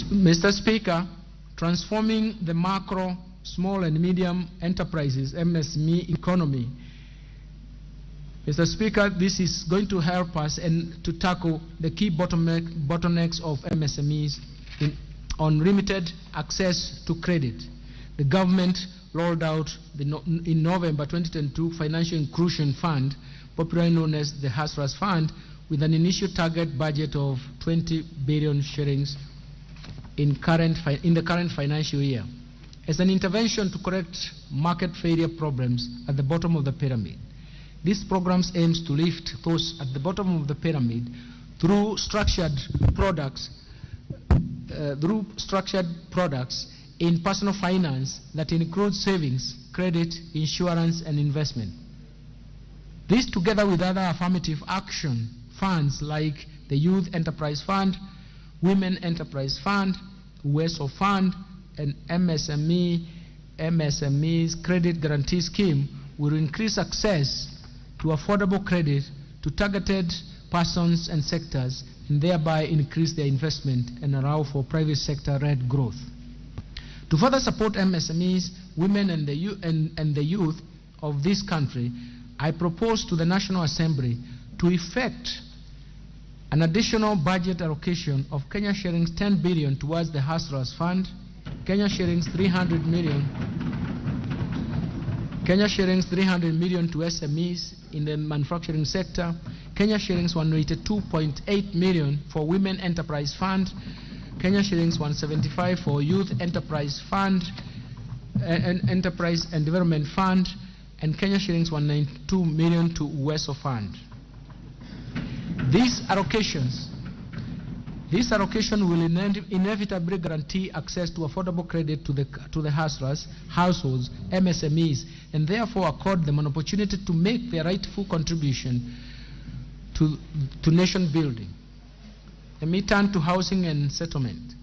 Mr. Speaker, transforming the macro, small and medium enterprises, MSME economy. Mr. Speaker, this is going to help us and to tackle the key bottlenecks of MSMEs on limited access to credit. The government rolled out in November 2022 Financial Inclusion Fund, popularly known as the Hustlers Fund, with an initial target budget of 20 billion shillings in the current financial year, as an intervention to correct market failure problems at the bottom of the pyramid. This program aims to lift those at the bottom of the pyramid through structured products in personal finance that includes savings, credit, insurance, and investment. This, together with other affirmative action funds like the Youth Enterprise Fund, Women Enterprise Fund, WESO Fund, and MSME's Credit Guarantee Scheme, will increase access to affordable credit to targeted persons and sectors, and thereby increase their investment and allow for private sector-led growth. To further support MSMEs, women, and the youth of this country, I propose to the National Assembly to effect an additional budget allocation of Kenya shillings 10 billion towards the Hustlers Fund, Kenya shillings 300 million to SMEs in the manufacturing sector, Kenya shillings 182.8 million for Women Enterprise Fund, Kenya shillings 175 for Youth Enterprise Fund, Enterprise and Development Fund, and Kenya shillings 192 million to WESO Fund. These allocation will inevitably guarantee access to affordable credit to the hustlers, households, MSMEs, and therefore accord them an opportunity to make their rightful contribution to nation building. Let me turn to housing and settlement.